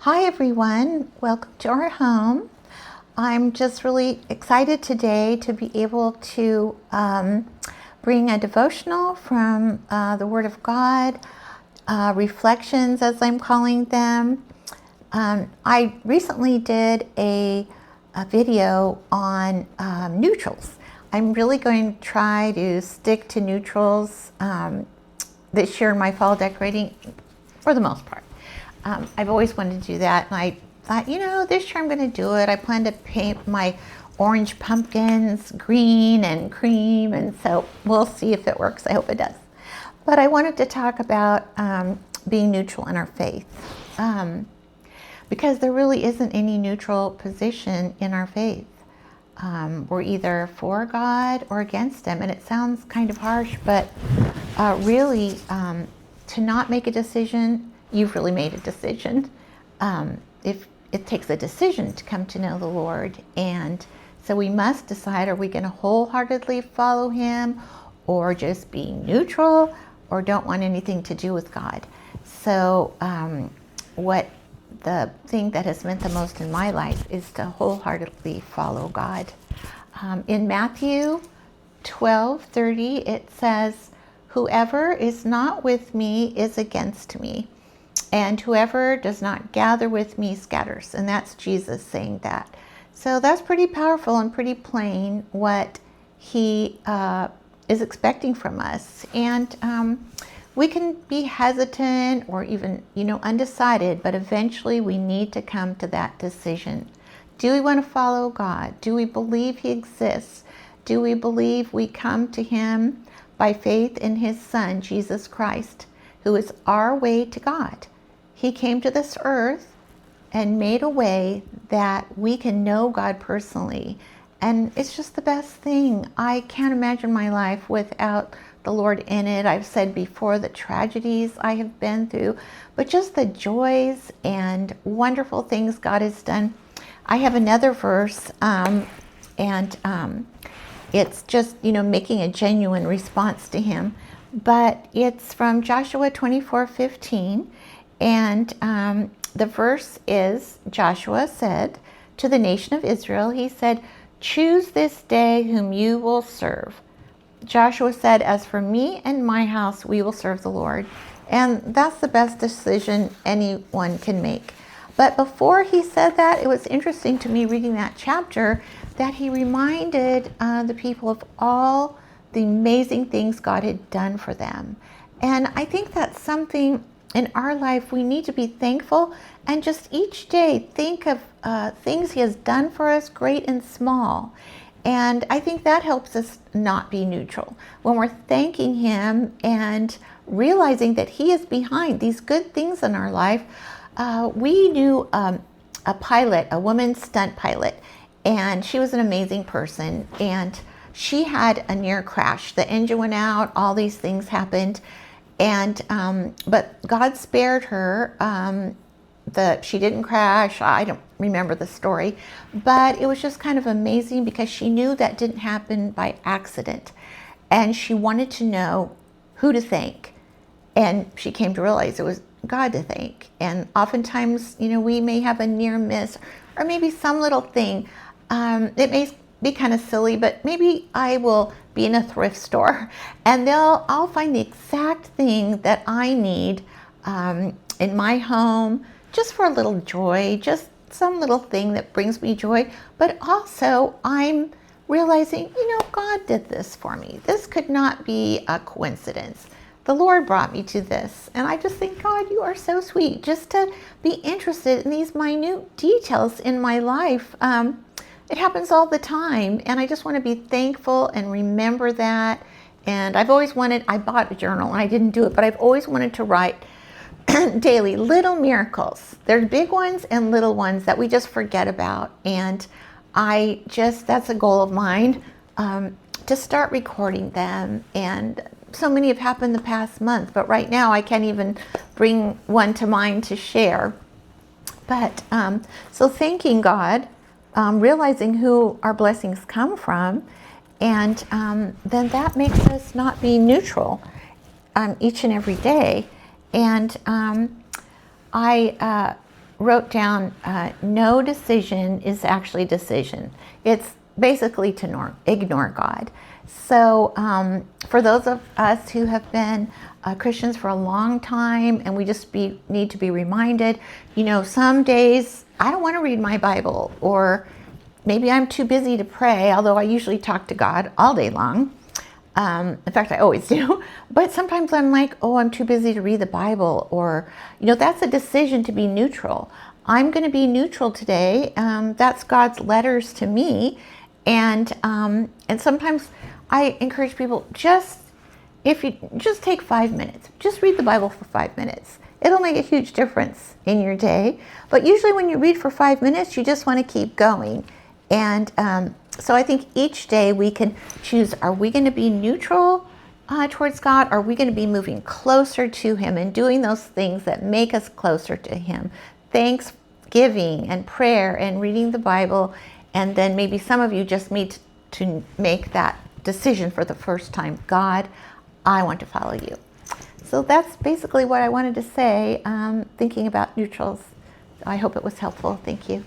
Hi everyone, welcome to our home. I'm just really excited today to be able to bring a devotional from the Word of God, reflections as I'm calling them. I recently did a video on neutrals. I'm really going to try to stick to neutrals this year in my fall decorating for the most part. I've always wanted to do that, and I thought, this year I'm going to do it. I plan to paint my orange pumpkins green and cream, and so we'll see if it works. I hope it does. But I wanted to talk about being neutral in our faith, because there really isn't any neutral position in our faith. We're either for God or against Him, and it sounds kind of harsh, but really, to not make a decision, you've really made a decision. If it takes a decision to come to know the Lord, and so we must decide: are we going to wholeheartedly follow Him, or just be neutral, or don't want anything to do with God? So, what the thing that has meant the most in my life is to wholeheartedly follow God. In Matthew 12:30, it says, "Whoever is not with me is against me, and whoever does not gather with me scatters." And that's Jesus saying that. So that's pretty powerful and pretty plain what He is expecting from us. And we can be hesitant or even, undecided, but eventually we need to come to that decision. Do we want to follow God? Do we believe He exists? Do we believe we come to Him by faith in His Son, Jesus Christ, who is our way to God? He came to this earth and made a way that we can know God personally. And it's just the best thing. I can't imagine my life without the Lord in it. I've said before the tragedies I have been through, but just the joys and wonderful things God has done. I have another verse, and it's just, making a genuine response to Him. But it's from Joshua 24:15. And the verse is, Joshua said to the nation of Israel, he said, "Choose this day whom you will serve." Joshua said, "As for me and my house, we will serve the Lord." And that's the best decision anyone can make. But before he said that, it was interesting to me reading that chapter that he reminded the people of all the amazing things God had done for them. And I think that's something in our life we need to be thankful, and just each day think of things He has done for us, great and small. And I think that helps us not be neutral. When we're thanking Him and realizing that He is behind these good things in our life. We knew a pilot, a woman stunt pilot, and she was an amazing person. And she had a near crash. The engine went out, all these things happened. And but God spared her. She didn't crash. I don't remember the story, but it was just kind of amazing because she knew that didn't happen by accident, and she wanted to know who to thank. And she came to realize it was God to thank. And oftentimes, we may have a near miss, or maybe some little thing. It may be kind of silly, but maybe I will be in a thrift store and I'll find the exact thing that I need in my home, just for a little joy, just some little thing that brings me joy. But also I'm realizing, God did this for me. This could not be a coincidence. The Lord brought me to this. And I just think, God, you are so sweet, just to be interested in these minute details in my life. It happens all the time, and I just want to be thankful and remember that. And I've always wanted, I bought a journal and I didn't do it, but I've always wanted to write daily little miracles. There's big ones and little ones that we just forget about. And that's a goal of mine, to start recording them. And so many have happened the past month, but right now I can't even bring one to mind to share. But so thanking God, realizing who our blessings come from, and then that makes us not be neutral each and every day. And I wrote down no decision is actually decision. It's basically to ignore God. So for those of us who have been Christians for a long time, and we just need to be reminded, some days I don't want to read my Bible, or maybe I'm too busy to pray, although I usually talk to God all day long. In fact, I always do. But sometimes I'm like, oh, I'm too busy to read the Bible. Or, that's a decision to be neutral. I'm going to be neutral today. That's God's letters to me. And sometimes I encourage people, if you just take 5 minutes, just read the Bible for 5 minutes. It'll make a huge difference in your day. But usually when you read for 5 minutes, you just want to keep going. And so I think each day we can choose, are we going to be neutral towards God? Or are we going to be moving closer to Him and doing those things that make us closer to Him? Thanksgiving and prayer and reading the Bible. And then maybe some of you just need to make that decision for the first time. God, I want to follow you. So that's basically what I wanted to say, thinking about neutrals. I hope it was helpful. Thank you.